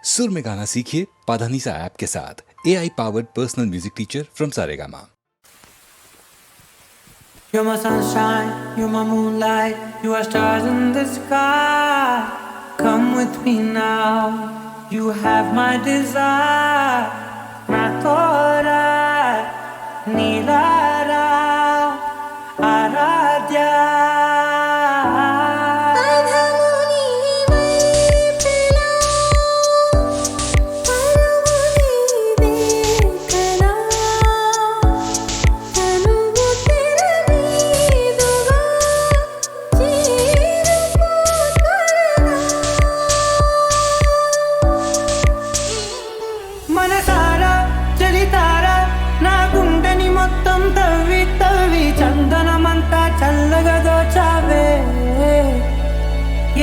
सुर में गाना सीखिए पाधानीसा ऐप के साथ AI powered personal music teacher from Saregama. You're my sunshine, you're my moonlight, you are stars in the sky. Come with me now, you have my desire. Na tora, nilara, aradhya.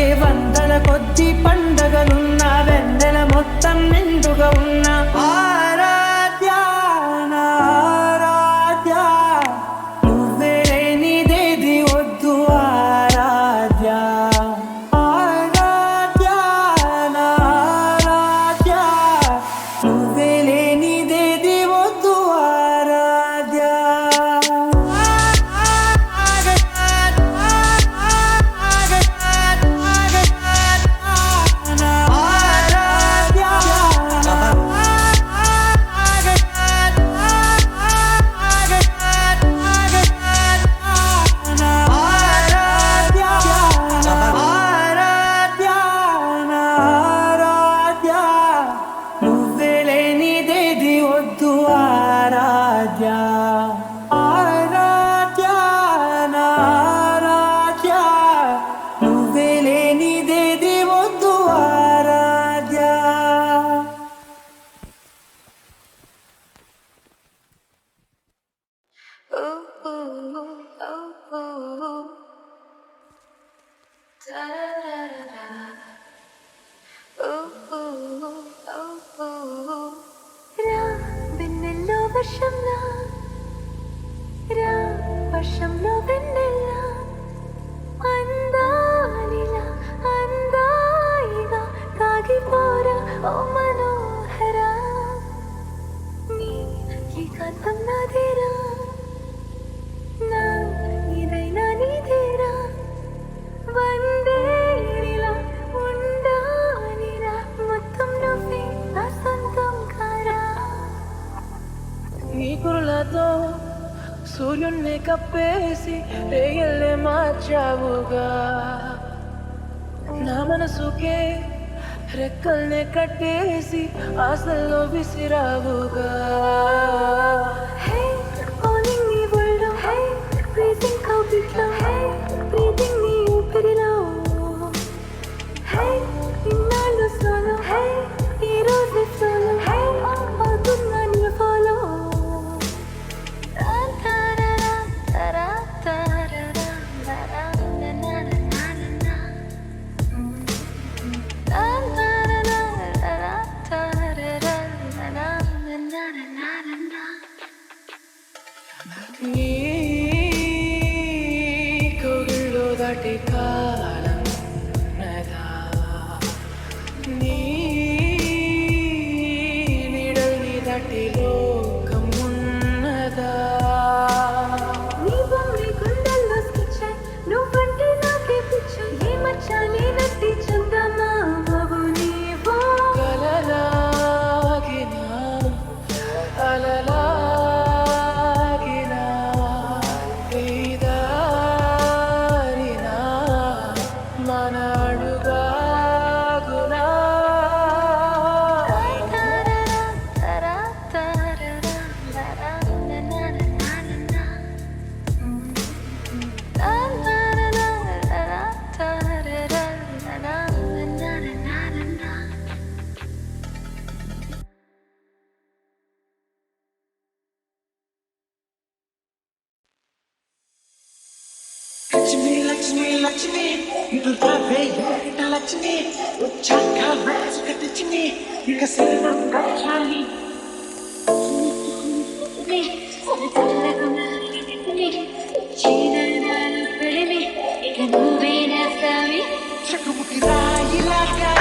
ఏ వందల కొద్ది పండగలున్నా వెన్నెల మొత్తం నిండుగా ఉన్న ఆరాధ్య నా ఆరాధ్య నువ్వే లేనిదేది వద్దు ఆరాధ్య ఆరాధ్య నా ఆరాధ్య నువ్వే లేనిదేది వద్దు ఆరాధ్య వర్షంలో వెన్నెల అందాలిలా అందాయిగా కాగిపోరా ఓ మనోహరా నీ ఏకాంతం నాదేరా నా ఇదైనా నీదేరా వందేలా ఉండాలిరా మొత్తం నువ్వే నా సొంతం కారా నీ కురులతో సూర్యున్నే కప్పేసి రేయల్లే మార్చావుగా నా మనసుకే రెక్కల్నే కట్టేసి ఆశల్లో విసిరావుగా హే falling నీ ఒళ్ళో హే breathing కౌగిట్లో హే breathing నీ ఊపిరిలో హే ఇన్నాళ్ళు సోలో హే ఈ రోజు సోలో హే అవుతున్నా నీ ఫాలో నీ కౌగిల్లో దాటి కాలం నదా నీ నీడల్ని దాటి లోకం ఉన్నదా నీ బొమ్మే గుండెల్లో స్కెచ్ నువ్వంటే నాకే పిచ్చ ఏ మచ్చా నేనట్టి చందమా బాబు నీవో కలలాగినా అలలాగినా వేదారినా మన అడుగాగునా లక్ష్మి లక్ష్మి లక్ష్మి ఇటు రావే ఇట లక్ష్మి వచ్చాక రాజు కట్టించి ఇక శరణం కాచాలి చెక్కుముకి రాయిలాగా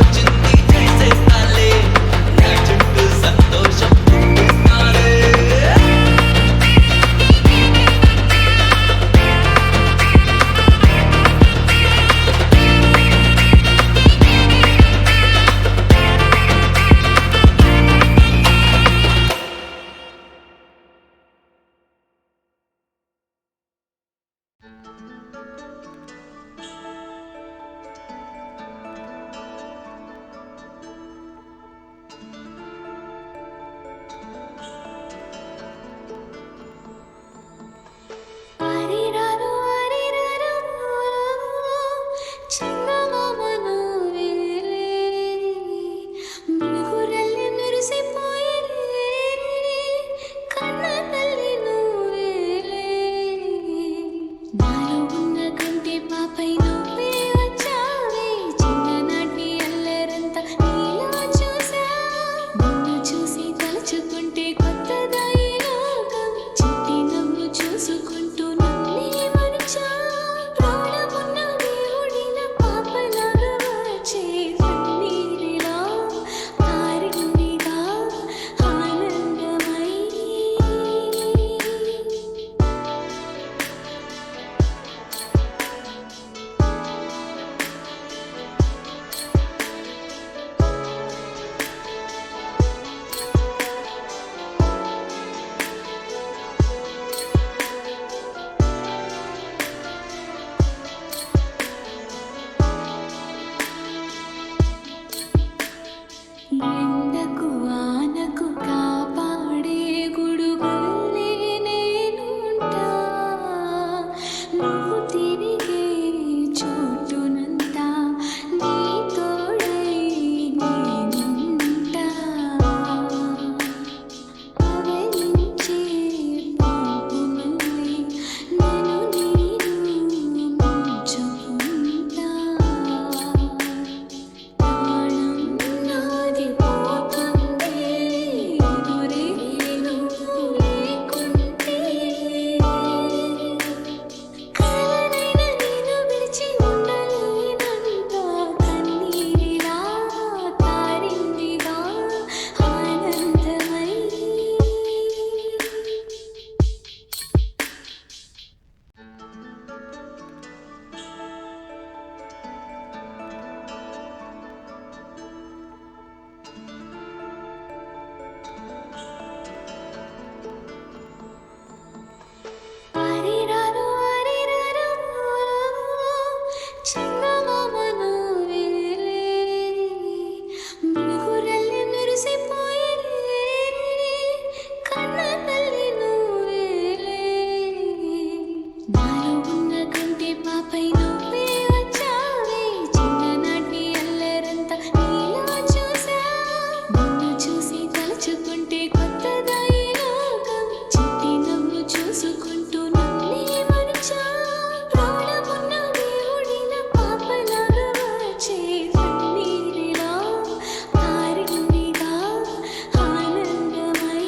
చింది ఎండకు వానకు కాపాడే గుడుగుల్లే నేనుంటా నువ్వు తిరిగే చోటునంతా నీ తోడై నేనుంటా అవలించే పాపు మళ్ళీ నేను నీరు ముంచుకుంటా ప్రాణం నాది పోతుంది ఎదురే నువ్వు లేకుంటే కలనైన నిన్ను విడిచి ఉండలేనంత కన్నీరిలా తారిందిగా ఆనందమై ఆరిరారు ఆరిరారు చందమామ నువ్వేలే మినుగురల్లె మెరిసిపోయేలే కన్న తల్లి నువ్వేలే నాలో ఉన్న కంటి పాపై నువ్వే వచ్చావే చిన్ననాటి అల్లరంతా నీలో చూసా నిన్ను చూసి తలుచుకుంటే కొత్తగా ఈ లోకం చిట్టి నవ్వు చూసుకుంటూ నన్నే మరిచా ప్రాణమున్న దేవుడిన పాపలాగా వచ్చే కన్నీరిలా పారిందిగా ఆనందమై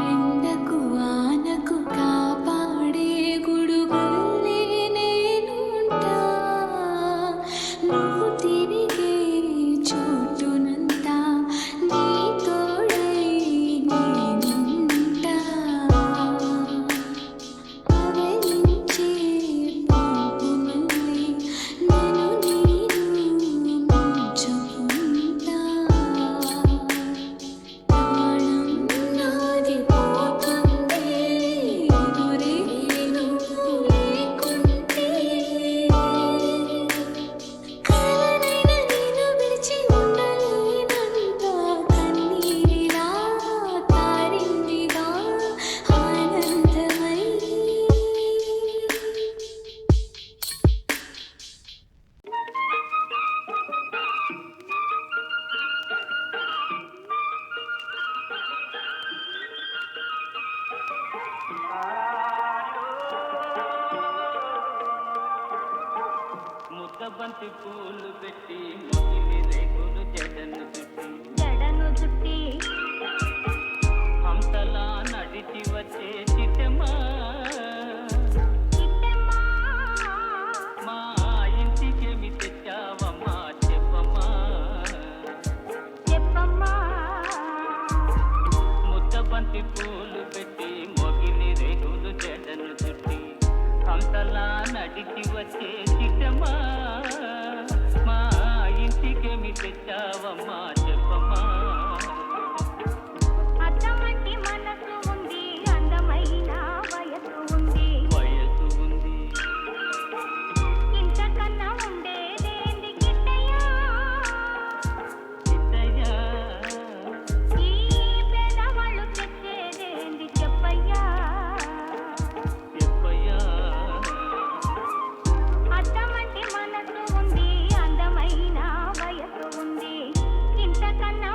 ఎండకు వానకు కాపాడే గుడుగుల్లే నేనుంటా నువ్వు తిరిగే చోటునంతా నీ తోడై నేనుంటా అవలించే పాపు మళ్ళీ నేను నీరు ముంచుకుంటా ప్రాణం నాది పోతుంది ఎదురే నువ్వు లేకుంటే కలనైన నిన్ను విడిచి ఉండలేనంత కన్నీరిలా తారిందిగా ఆనందమై ముద్దబంతి పూలు పెట్టి మొగిలి రేకులు జడను చుట్టి హంసలా నడిచి వచ్చే చిట్టమ్మా మా ఇంటికేమి తెచ్చావమ్మా చెప్పమ్మా ముద్దబంతి పూలు పెట్టి మొగిలి రేకులు జడను చుట్టి హంసలా నడిచి వచ్చే చిట్టమ్మా మా ఇంటికేమి తెచ్చావమ్మా చెప్పమ్మా అత్తమంటి మనసు ఉంది అందమైన వయసు ఉంది ఇంతకన్నా ఉండేదేంది గిట్టయ్యా చిట్టయ్యా ఈ పేదవాళ్ళు తెచ్చేదేంది చెప్పయ్యా చెప్పయ్యా అత్తమంటి మనసు ఉంది అందమైన వయసు ఉంది ఇంతకన్నా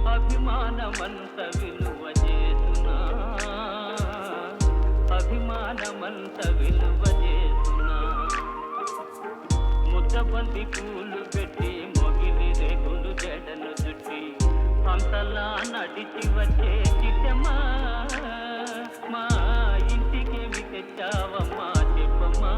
అభిమానమంత విలువ చేస్తున్నా, అభిమానమంత విలువ చేస్తున్నా. ముద్దబంతి పూలు పెట్టి మొగిలి రేగులు జడను చుట్టి అంతలా నడిచి వచ్చే చిట్టమ్మా, మా ఇంటికేమి తెచ్చావమ్మా చెప్పమ్మా.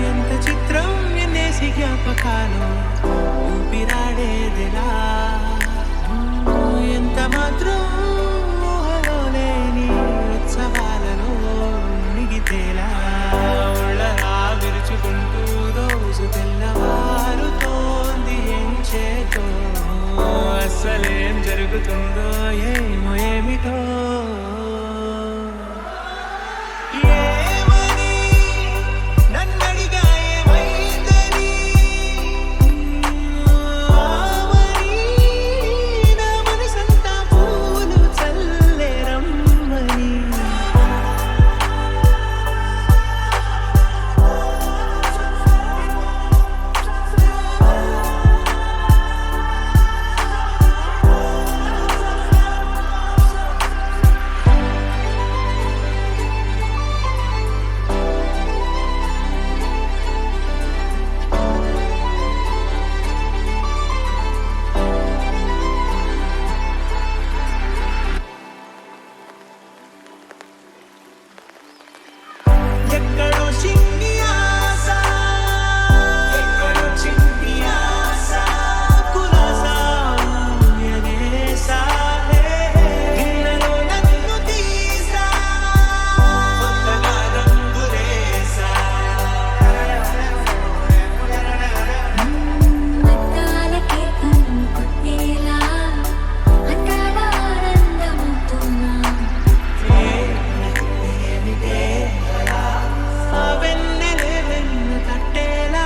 ఎంత చిత్రం ఎన్నేసి జ్ఞాపకాలు ఊపిరాడేదిలా, ఎంత మాత్రం ఊహలో లేని ఉత్సవాలలో మునిగితేలా, ఉళ్ళలా విరుచుకుంటూ రోజు తెల్లవారుతోంది ఏం చేతో, అస్సలేం జరుగుతుందో ఏమో ఏమిటో. ఏమని నన్నడిగా ఏమైందని, ఆమని నా మనసంతా పూలు చల్లే రమ్మని. ఎక్కడో చిన్ని ఆశ, ఎక్కడో చిన్ని ఆశ, కులాసా ఊయలేసా, గిన్నెలో నన్ను తీసా, కొత్తగా రంగులేసా. అద్దాలకే కన్ను కొట్టేలా అందాల ఆనందమవుతున్నా. ఏమిటే ఆ వెన్నెలే వెన్ను తట్టేలా,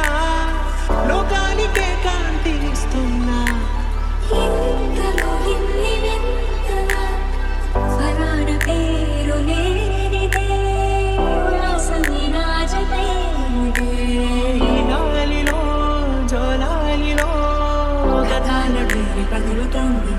లోకానికే కాంతినిస్తున్నా. ఇంతలో ఇన్ని వింతగా స్వరాన పేరు లేనిదే, ఉల్లాసమే నా జతైనదే. ఈ గాలిలో జోలాలిలో గతాల ఢిల్లీ పగులుతోంది.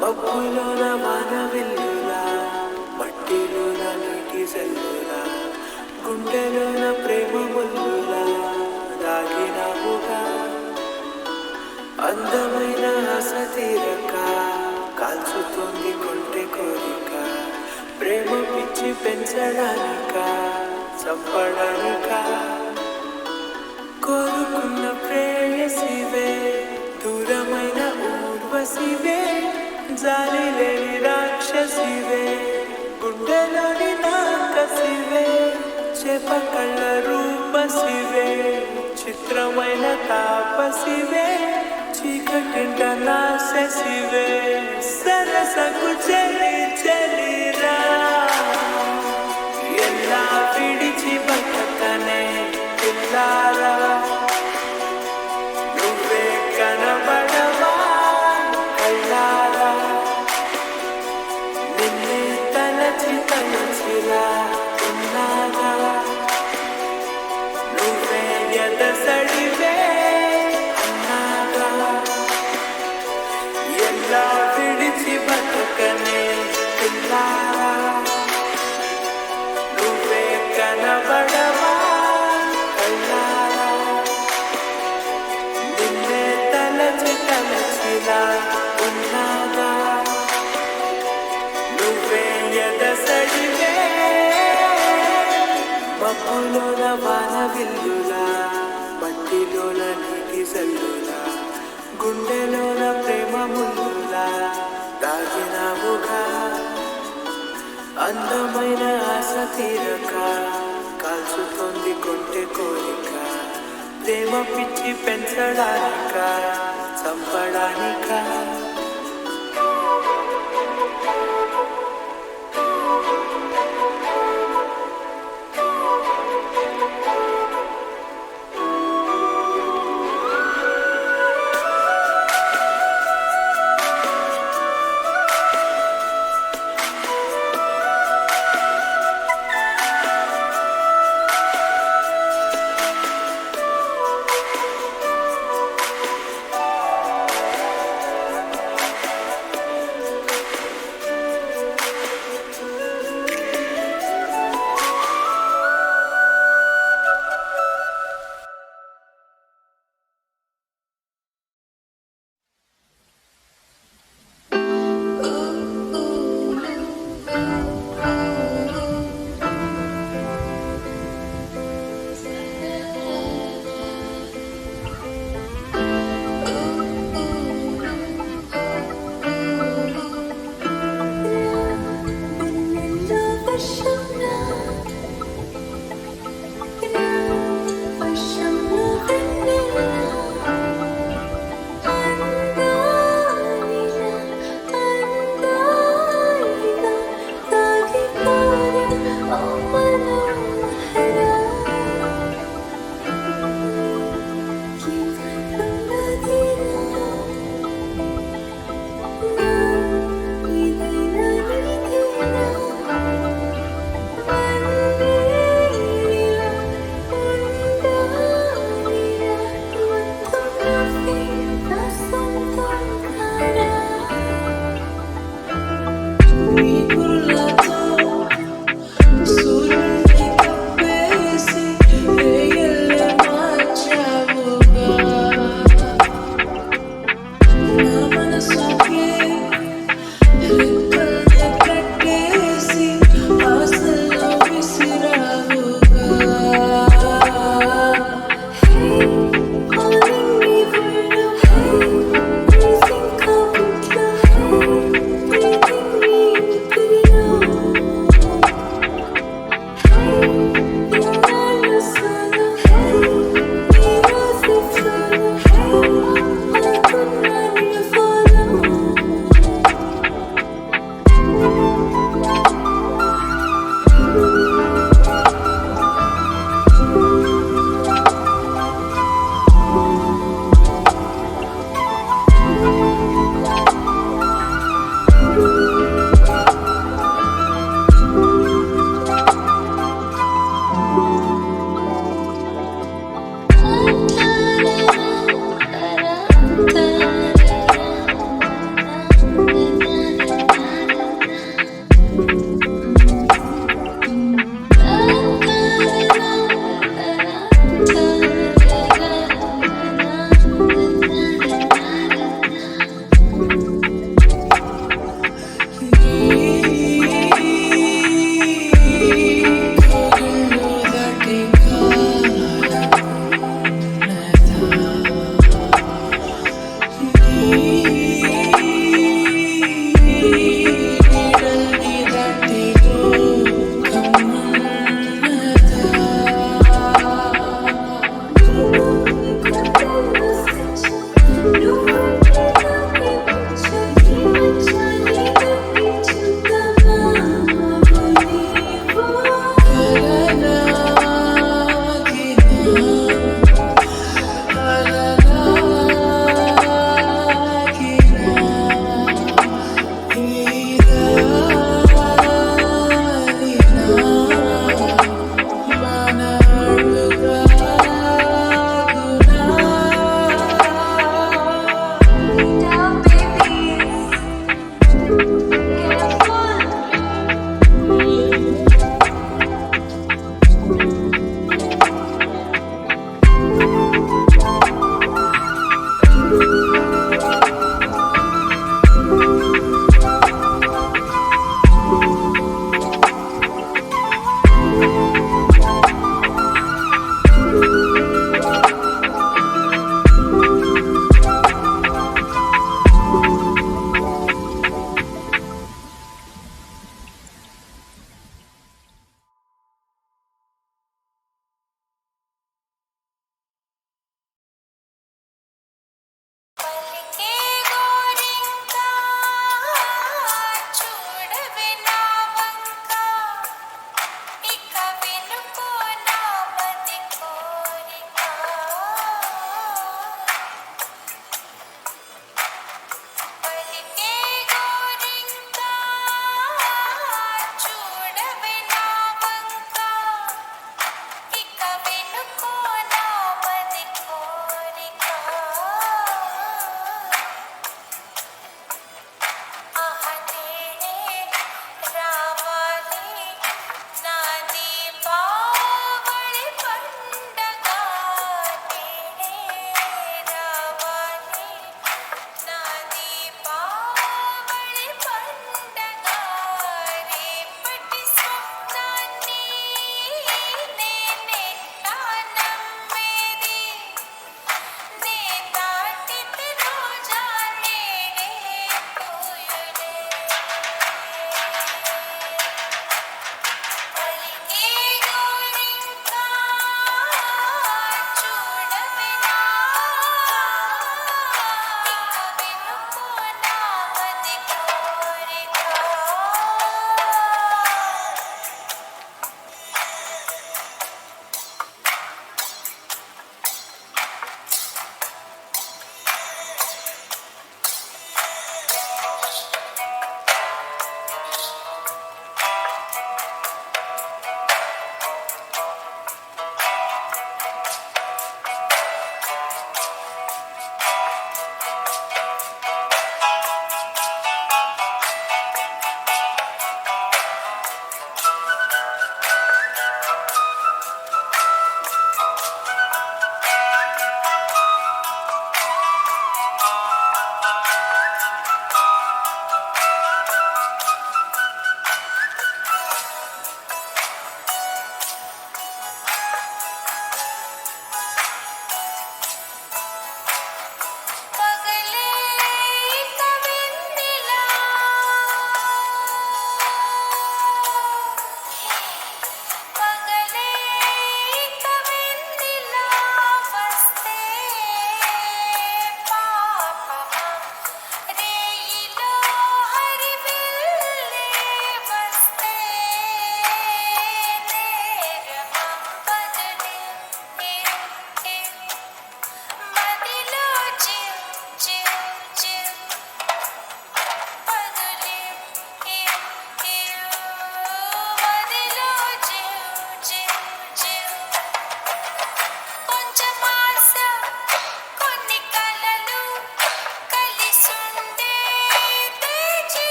మబ్బులోన వాన వెల్లులా, మట్టిలోన నీటి జల్లులా, గుండెలోన ప్రేమ ముల్లులా దాగినావుగా. అందమైన ఆశ తీరక కాల్చుతోంది కొంటె కోరిక, ప్రేమ పిచ్చి పెంచడానిక చంపడానిక. కోరుకున్న ప్రేయసివే, దూరమైన ఊర్వశివే, జాలి లేని రాక్షసివే, గుండెలోని నాకసివే, చేప కళ్ళ రూపసివే, చిత్రమైన తాపసివే, చీకటింట నాశసివే, సరసకు చెలి చెలిరా. ఎలా విడిచి బతకనే పిల్లారా, నువ్వే కనబడవా కళ్ళారా, నిన్నే తలచి తలచిలా ఉన్నాగా, నువ్వే ఎదసడివే అన్నాగా. ఎలా విడిచి బతకనే పిల్లారా, నువ్వే కనబడవా కళ్ళారా, నిన్నే తలచి తలచిలా ఉన్నాగా, నువ్వే ఎదసడివే. మబ్బులోన వాన చల్లటి జల్లులా గుండెలోన ప్రేమ ముల్లులా దాగినావుగా అందమైన ఆశ తీరక కాల్చుతోంది కొంటె కోరిక ప్రేమ పిచ్చి పెంచడానిక చంపడానిక